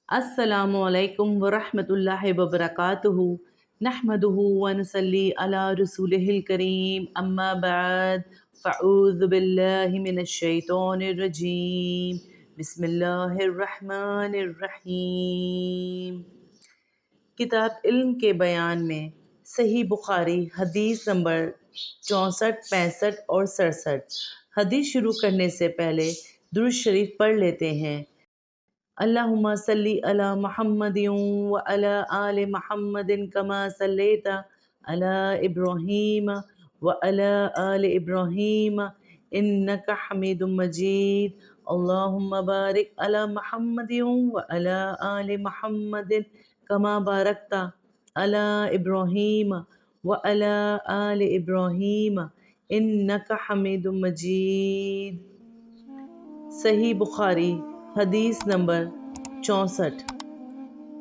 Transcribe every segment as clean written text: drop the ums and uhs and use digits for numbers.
अस्सलामु अलैकुम वरहमतुल्लाहि वबरकातुहू नहमदुहू व नुसल्ली अला रसूलिहिल करीम अम्मा बाद फ़अऊज़ु बिल्लाहि मिनश शैतानिर रजीम बिस्मिल्लाहिर रहमानिर रहीम। किताब इल्म के बयान में सही बुखारी हदीस नंबर 64, 65 और 67। हदीस शुरू करने से पहले दुरूद शरीफ पढ़ लेते हैं। अल्लाहुम्मा सल्ली अला मुहम्मदिन व अला आले मुहम्मदिन कमा सल्लैता अला इब्राहीम व अला आले इब्राहीम इन्नका हमीदुम मजीद। अल्लाहुम्मा बारिक अला मुहम्मदिन व अला आले मुहम्मदिन कमा बारकता अला इब्राहीम व अला आले इब्राहीम इन्नका हमीदुम मजीद। सही बुखारी हदीस नंबर 64।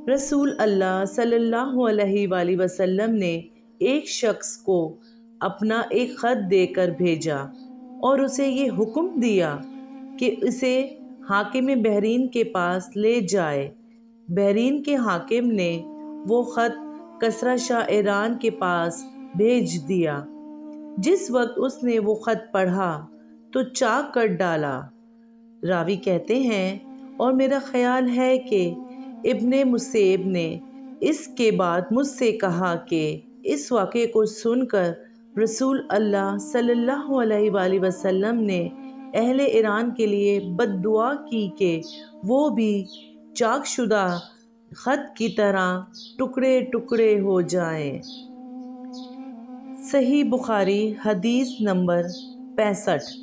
रसूल अल्लाह सल्लल्लाहु अलैहि वसल्लम ने एक शख्स को अपना एक ख़त देकर भेजा और उसे ये हुक्म दिया कि इसे हाकिम बहरीन के पास ले जाए। बहरीन के हाकिम ने वो ख़त कसरा शाह ईरान के पास भेज दिया। जिस वक्त उसने वो ख़त पढ़ा तो चाक कर डाला। रावी कहते हैं और मेरा ख्याल है कि इब्ने मुसेब ने इसके बाद मुझसे कहा कि इस वाक़े को सुनकर रसूल अल्लाह सल्लल्लाहु अलैहि वसल्लम ने अहले ईरान के लिए बद्दुआ की कि वो भी चाकशुदा ख़त की तरह टुकड़े टुकड़े हो जाएं। सही बुखारी हदीस नंबर 65।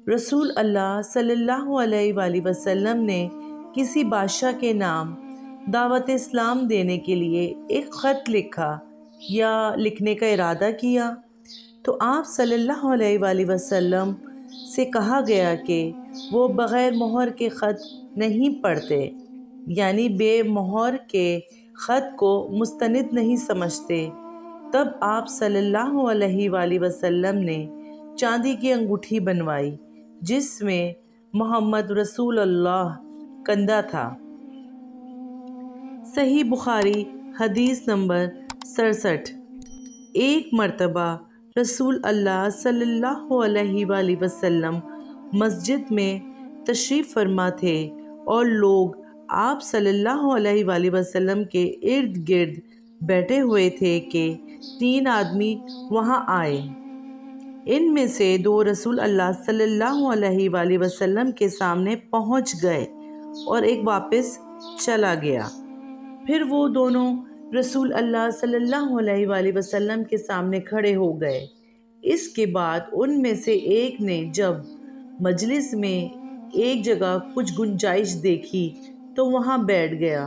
रसूल अल्लाह सल्लल्लाहु अलैहि वसल्लम ने किसी बादशाह के नाम दावत इस्लाम देने के लिए एक ख़त लिखा या लिखने का इरादा किया तो आप सल्लल्लाहु अलैहि वसल्लम से कहा गया कि वो बग़ैर मोहर के ख़त नहीं पढ़ते, यानी बेमोहर के ख़त को मुस्तनिद नहीं समझते। तब आप सल्लल्लाहु अलैहि वसल्लम ने चांदी की अंगूठी बनवाई जिसमें मोहम्मद रसूल अल्लाह कंधा था। सही बुखारी हदीस नंबर 67। एक मर्तबा रसूल अल्लाह सल्लल्लाहु अलैहि वसल्लम मस्जिद में तशरीफ़ फरमा थे और लोग आप सल्लल्लाहु अलैहि वसल्लम के इर्द गिर्द बैठे हुए थे कि 3 आदमी वहाँ आए। इनमें से 2 रसूल अल्लाह सल्लल्लाहु अलैहि वसल्लम के सामने पहुँच गए और एक वापस चला गया। फिर वो दोनों रसूल अल्लाह सल्लल्लाहु अलैहि वसल्लम के सामने खड़े हो गए। इसके बाद उनमें से एक ने जब मजलिस में एक जगह कुछ गुंजाइश देखी तो वहाँ बैठ गया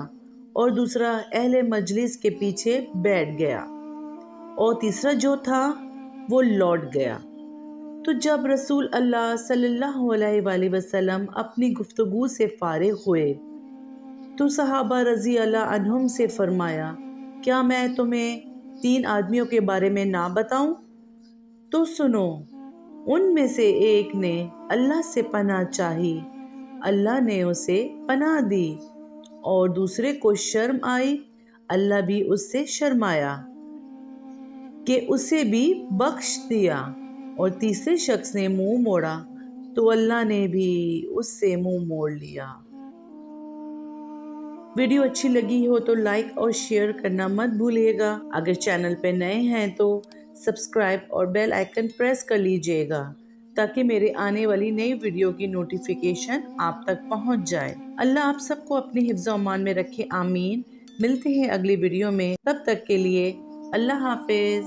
और दूसरा अहले मजलिस के पीछे बैठ गया और तीसरा जो था वो लौट गया। तो जब रसूल अल्लाह सल्लल्लाहु अलैहि वसल्लम अपनी गुफ्तगू से फारिग हुए तो सहाबा रज़ी अल्लाह अन्हुम से फरमाया, क्या मैं तुम्हें 3 आदमियों के बारे में ना बताऊं? तो सुनो। उनमें से एक ने अल्लाह से पनाह चाही, अल्लाह ने उसे पनाह दी, और दूसरे को शर्म आई, अल्लाह भी उससे शर्माया कि उसे भी बख्श दिया, और तीसरे शख्स ने मुंह मोड़ा तो अल्लाह ने भी उससे मुंह मोड़ लिया। वीडियो अच्छी लगी हो तो लाइक और शेयर करना मत भूलिएगा। अगर चैनल पे नए हैं तो सब्सक्राइब और बेल आइकन प्रेस कर लीजिएगा ताकि मेरे आने वाली नई वीडियो की नोटिफिकेशन आप तक पहुंच जाए। अल्लाह आप सबको अपनी हिफ्ज़ और अमान में रखे, आमीन। मिलते हैं अगली वीडियो में, तब तक के लिए अल्लाह हाफिज।